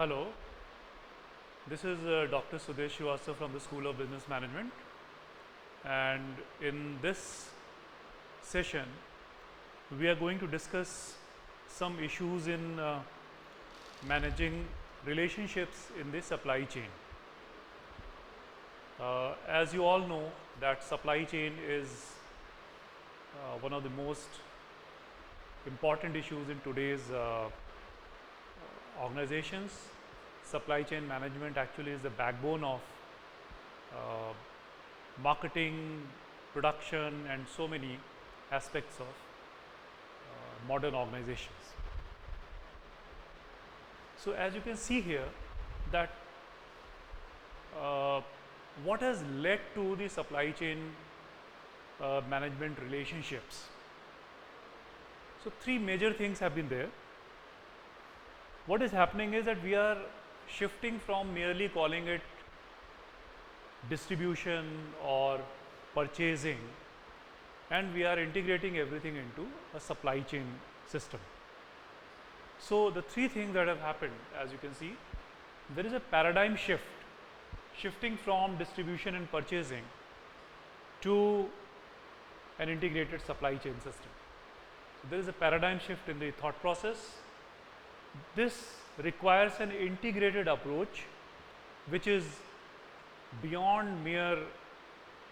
Hello, this is Dr. Sudesh Srivastava from the School of Business Management, and in this session we are going to discuss some issues in managing relationships in the supply chain. As you all know that supply chain is one of the most important issues in today's organizations. Supply chain management actually is the backbone of uh, marketing, production, and so many aspects of modern organizations. So, as you can see here, that what has led to the supply chain management relationships. So, three major things have been there. What is happening is that we are shifting from merely calling it distribution or purchasing, and we are integrating everything into a supply chain system. So, the three things that have happened, as you can see, there is a paradigm shift, shifting from distribution and purchasing to an integrated supply chain system. So, there is a paradigm shift in the thought process. This requires an integrated approach which is beyond mere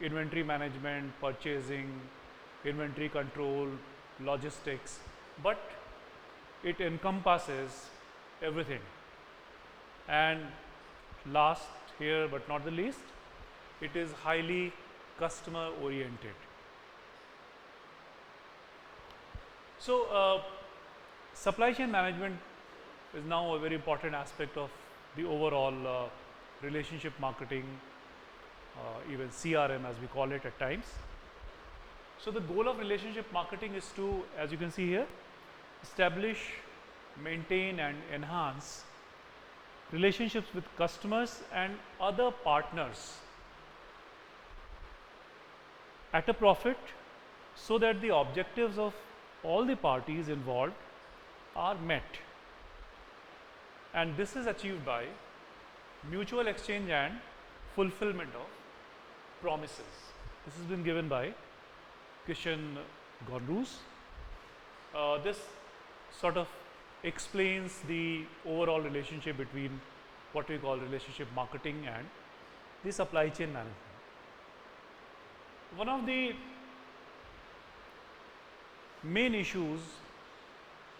inventory management, purchasing, inventory control, logistics, but it encompasses everything. And last here but not the least, it is highly customer oriented. So, supply chain management is now a very important aspect of the overall relationship marketing, even CRM as we call it at times. So, the goal of relationship marketing is to, as you can see here, establish, maintain and enhance relationships with customers and other partners at a profit, so that the objectives of all the parties involved are met. And this is achieved by mutual exchange and fulfillment of promises. This has been given by Christian Gonrus. This sort of explains the overall relationship between what we call relationship marketing and the supply chain management. One of the main issues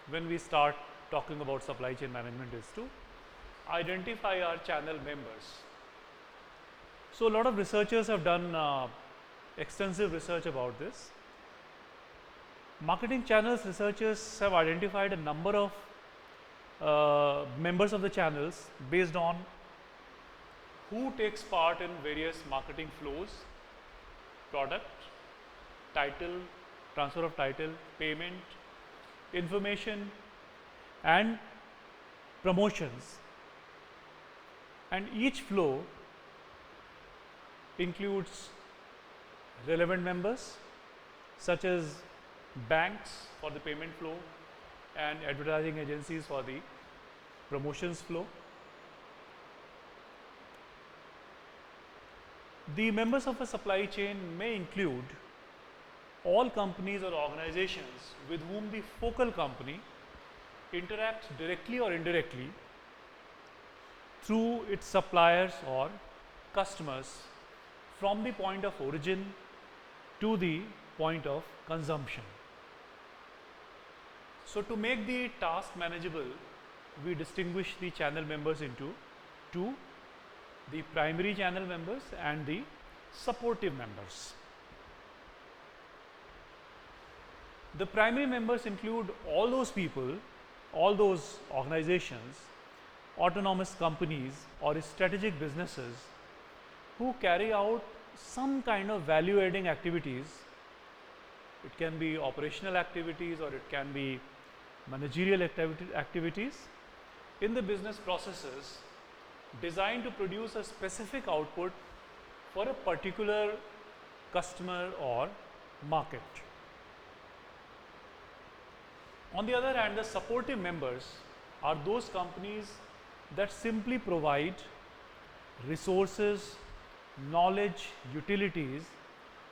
when we start talking about supply chain management is to identify our channel members. So, a lot of researchers have done extensive research about this. Marketing channels researchers have identified a number of members of the channels based on who takes part in various marketing flows, product, title, transfer of title, payment, information and promotions, and each flow includes relevant members such as banks for the payment flow and advertising agencies for the promotions flow. The members of a supply chain may include all companies or organizations with whom the focal company interacts directly or indirectly through its suppliers or customers from the point of origin to the point of consumption. So, to make the task manageable, we distinguish the channel members into two: the primary channel members and the supportive members. The primary members include all those people, all those organizations, autonomous companies or strategic businesses who carry out some kind of value adding activities. It can be operational activities or it can be managerial activities in the business processes designed to produce a specific output for a particular customer or market. On the other hand, the supportive members are those companies that simply provide resources, knowledge, utilities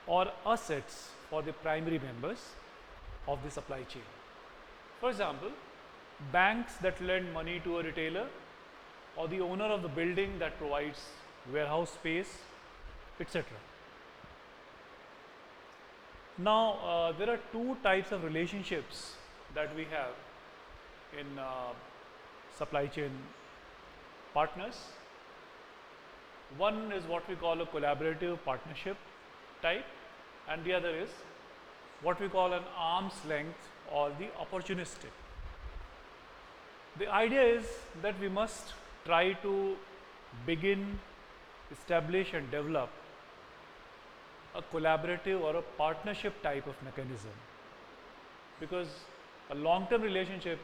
or assets for the primary members of the supply chain. For example, banks that lend money to a retailer or the owner of the building that provides warehouse space, etc. Now, there are two types of relationships that we have in supply chain partners. One is what we call a collaborative partnership type, and the other is what we call an arm's length or the opportunistic. The idea is that we must try to begin, establish and develop a collaborative or a partnership type of mechanism, because a long-term relationship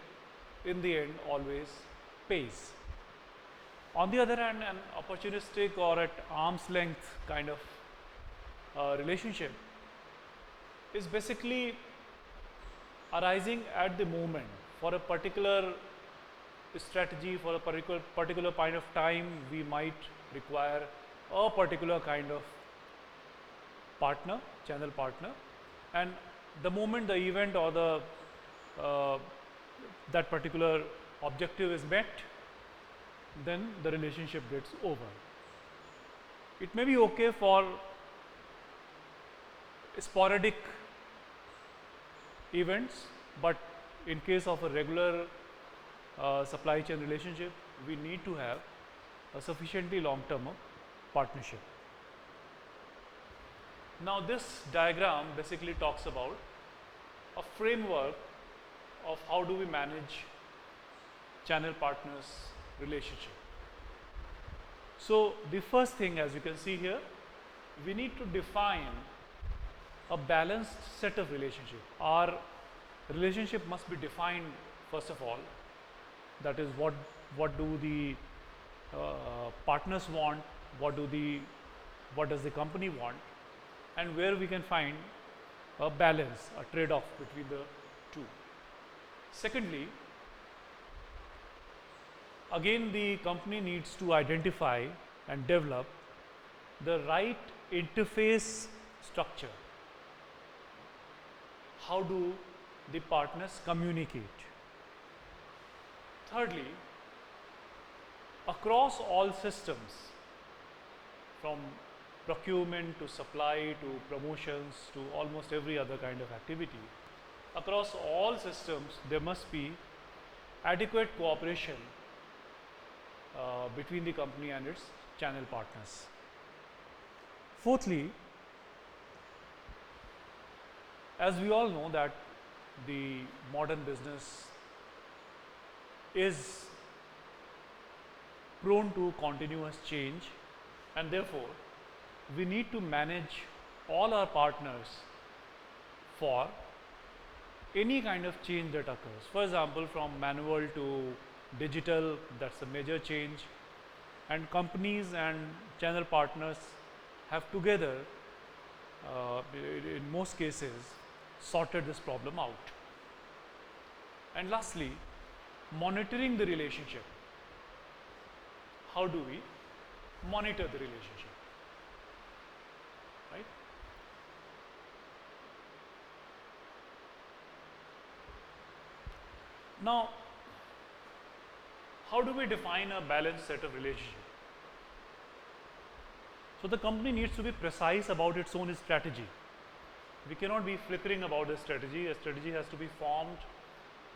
in the end always pays. On the other hand, an opportunistic or at arm's length kind of relationship is basically arising at the moment for a particular strategy, for a particular point of time. We might require a particular kind of partner, channel partner, and the moment the event or the that particular objective is met, then the relationship gets over. It may be okay for sporadic events, but in case of a regular supply chain relationship, we need to have a sufficiently long-term partnership. Now, this diagram basically talks about a framework of how do we manage channel partners relationship. So, the first thing, as you can see here, we need to define a balanced set of relationship. Our relationship must be defined first of all. That is, what do the partners want, what does the company want, and where we can find a balance, a trade-off between the two. Secondly, again the company needs to identify and develop the right interface structure. How do the partners communicate? Thirdly, across all systems, from procurement to supply to promotions to almost every other kind of activity, across all systems there must be adequate cooperation between the company and its channel partners. Fourthly, as we all know that the modern business is prone to continuous change, and therefore we need to manage all our partners for any kind of change that occurs. For example, from manual to digital, that's a major change, and companies and channel partners have together in most cases sorted this problem out. And lastly, monitoring the relationship. How do we monitor the relationship? Right? Now, how do we define a balanced set of relationship? So the company needs to be precise about its own strategy. We cannot be flickering about the strategy. A strategy has to be formed,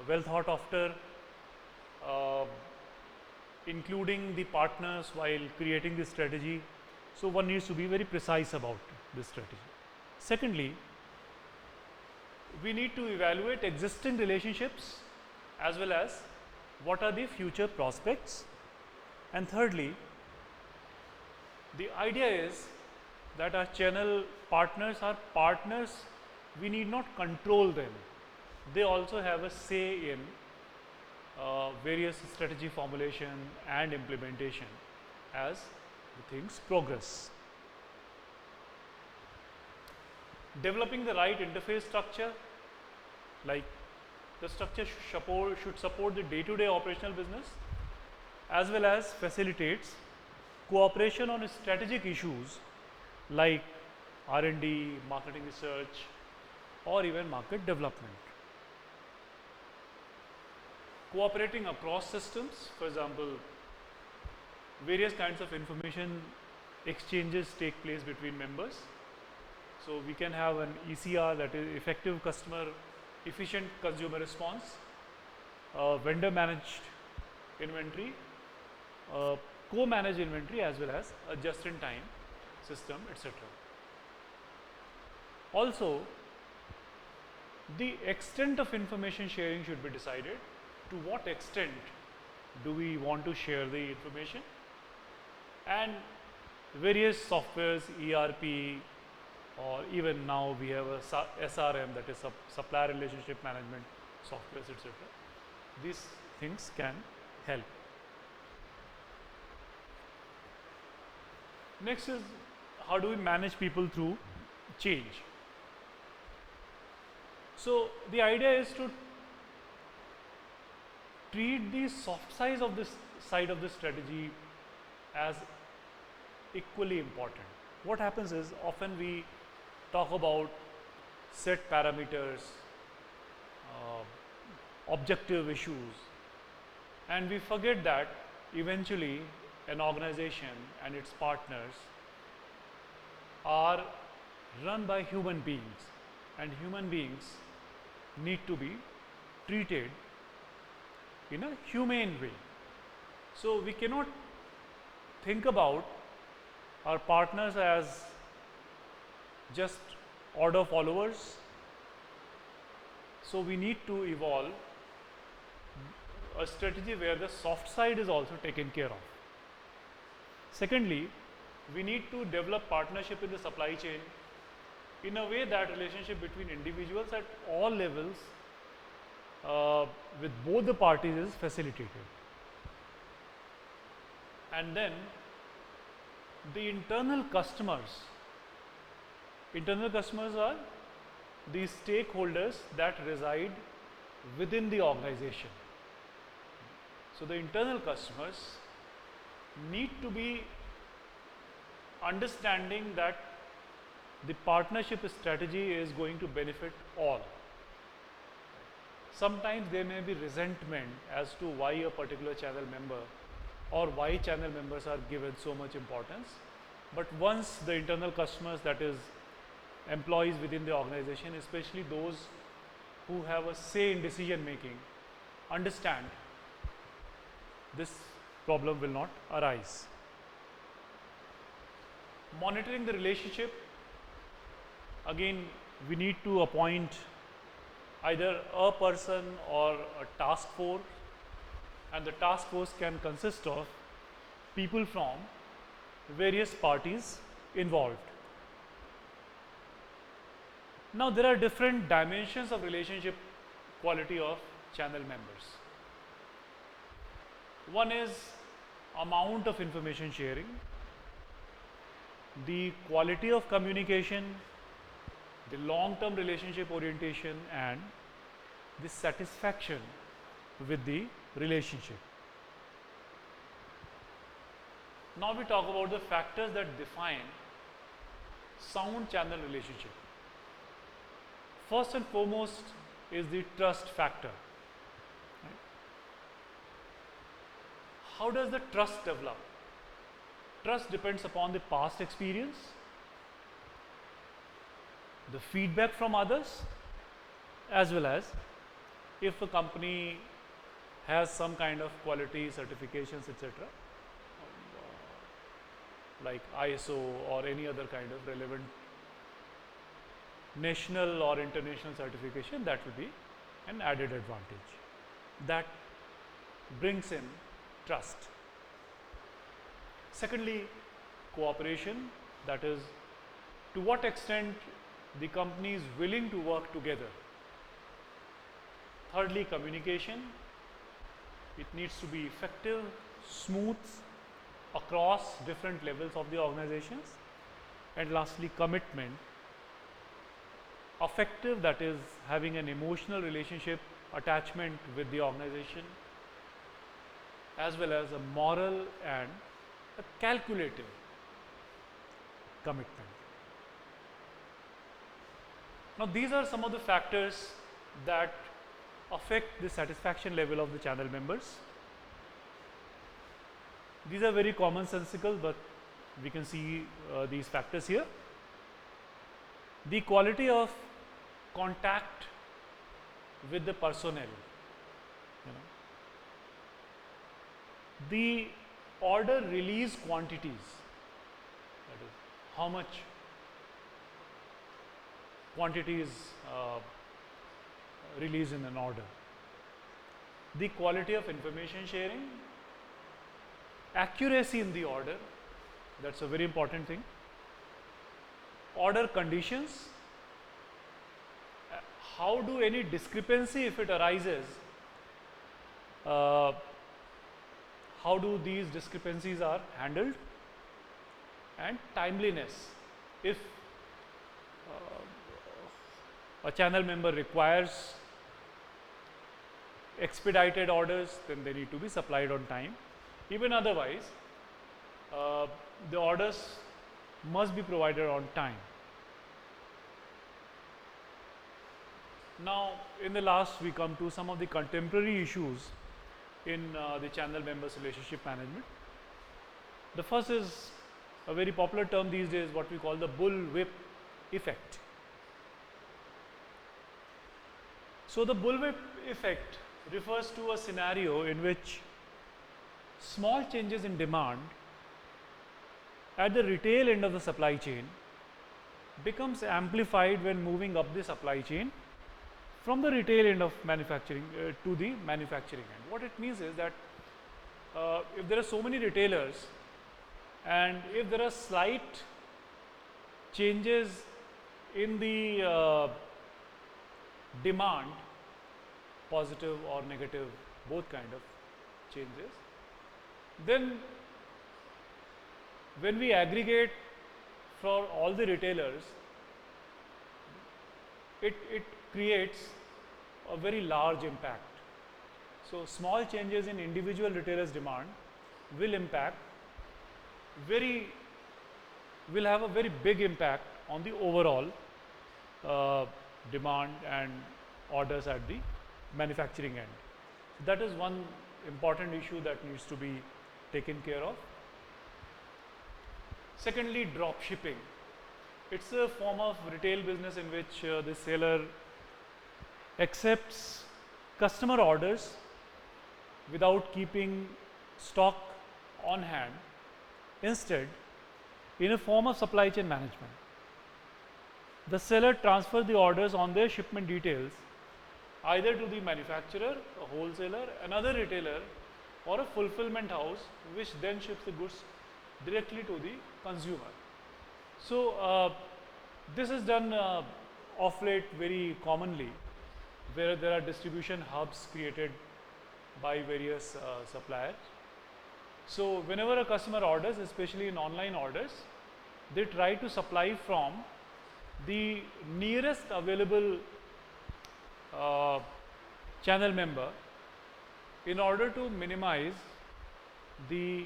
well thought after, including the partners while creating the strategy. So one needs to be very precise about this strategy. Secondly, we need to evaluate existing relationships as well as what are the future prospects. And thirdly, the idea is that our channel partners are partners. We need not control them. They also have a say in various strategy formulation and implementation as the things progress. Developing the right interface structure, like the structure should support the day-to-day operational business, as well as facilitates cooperation on strategic issues like R&D, marketing research, or even market development. Cooperating across systems, for example, various kinds of information exchanges take place between members. So we can have an ECR, that is effective customer, efficient consumer response, vendor managed inventory, co-managed inventory, as well as a just-in-time system, etc. Also, the extent of information sharing should be decided. To what extent do we want to share the information? And various softwares, ERP, or even now we have a SRM, that is supplier relationship management softwares, etc. These things can help. Next is, how do we manage people through change? So the idea is to treat the soft side of this strategy as equally important. What happens is, often we talk about set parameters, objective issues, and we forget that eventually an organization and its partners are run by human beings, and human beings need to be treated in a humane way. So we cannot think about our partners as just order followers. So we need to evolve a strategy where the soft side is also taken care of. Secondly, we need to develop partnership in the supply chain in a way that relationship between individuals at all levels with both the parties is facilitated. And then the internal customers are the stakeholders that reside within the organization. So the internal customers need to be understanding that the partnership strategy is going to benefit all. Sometimes there may be resentment as to why a particular channel member or why channel members are given so much importance. But once the internal customers, that is employees within the organization, especially those who have a say in decision making, understand, this problem will not arise. Monitoring the relationship, again we need to appoint either a person or a task force, and the task force can consist of people from various parties involved. Now there are different dimensions of relationship quality of channel members. One is amount of information sharing, the quality of communication, the long-term relationship orientation, and the satisfaction with the relationship. Now we talk about the factors that define sound channel relationship. First and foremost is the trust factor. Right? How does the trust develop? Trust depends upon the past experience, the feedback from others, as well as if a company has some kind of quality certifications, etc., like ISO or any other kind of relevant national or international certification, that will be an added advantage. That brings in trust. Secondly, cooperation, that is to what extent the company is willing to work together. Thirdly, communication, it needs to be effective, smooth across different levels of the organizations. And lastly, commitment, affective, that is having an emotional relationship, attachment with the organization. as well as a moral and a calculative commitment. Now, these are some of the factors that affect the satisfaction level of the channel members. These are very commonsensical, but we can see these factors here. The quality of contact with the personnel, the order release quantities, that is how much quantity is released in an order, the quality of information sharing, accuracy in the order, that's a very important thing, order conditions, how do any discrepancy if it arises, how do these discrepancies are handled, and timeliness. If a channel member requires expedited orders, then they need to be supplied on time. Even otherwise, the orders must be provided on time. Now, in the last, we come to some of the contemporary issues in the channel members relationship management. The first is a very popular term these days, what we call the bullwhip effect. So, the bullwhip effect refers to a scenario in which small changes in demand at the retail end of the supply chain becomes amplified when moving up the supply chain from the retail end of manufacturing to the manufacturing end. What it means is that if there are so many retailers and if there are slight changes in the demand, positive or negative, both kind of changes, then when we aggregate for all the retailers, it creates a very large impact. So, small changes in individual retailers' demand will have a very big impact on the overall demand and orders at the manufacturing end. That is one important issue that needs to be taken care of. Secondly, drop shipping. It's a form of retail business in which the seller accepts customer orders without keeping stock on hand. Instead, in a form of supply chain management, the seller transfers the orders on their shipment details either to the manufacturer, a wholesaler, another retailer, or a fulfillment house, which then ships the goods directly to the consumer. So, this is done of late very commonly, where there are distribution hubs created by various suppliers. So, whenever a customer orders, especially in online orders, they try to supply from the nearest available channel member in order to minimize the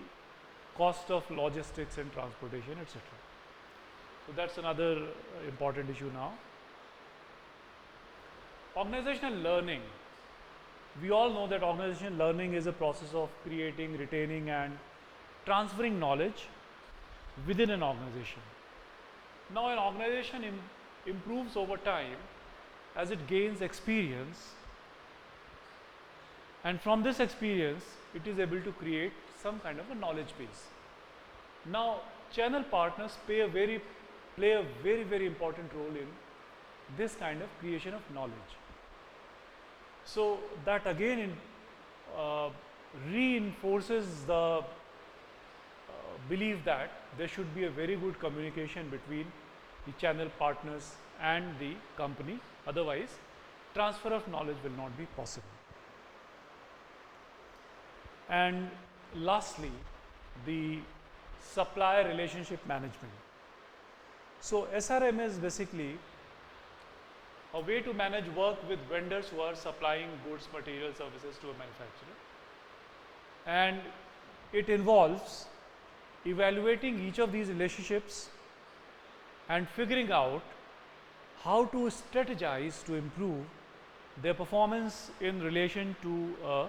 cost of logistics and transportation, etc. So, that is another important issue now. Organizational learning. We all know that organizational learning is a process of creating, retaining and transferring knowledge within an organization. Now, an organization improves over time as it gains experience, and from this experience it is able to create some kind of a knowledge base. Now, channel partners play a very important role in this kind of creation of knowledge. So, that again reinforces the belief that there should be a very good communication between the channel partners and the company, otherwise transfer of knowledge will not be possible. And lastly, the supplier relationship management. So, SRM is basically a way to manage work with vendors who are supplying goods, material, services to a manufacturer. and it involves evaluating each of these relationships and figuring out how to strategize to improve their performance in relation to a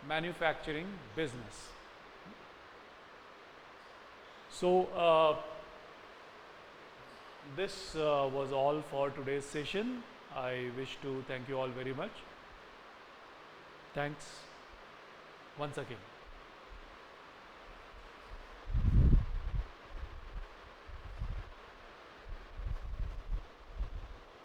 manufacturing business. So, this was all for today's session. I wish to thank you all very much. Thanks once again.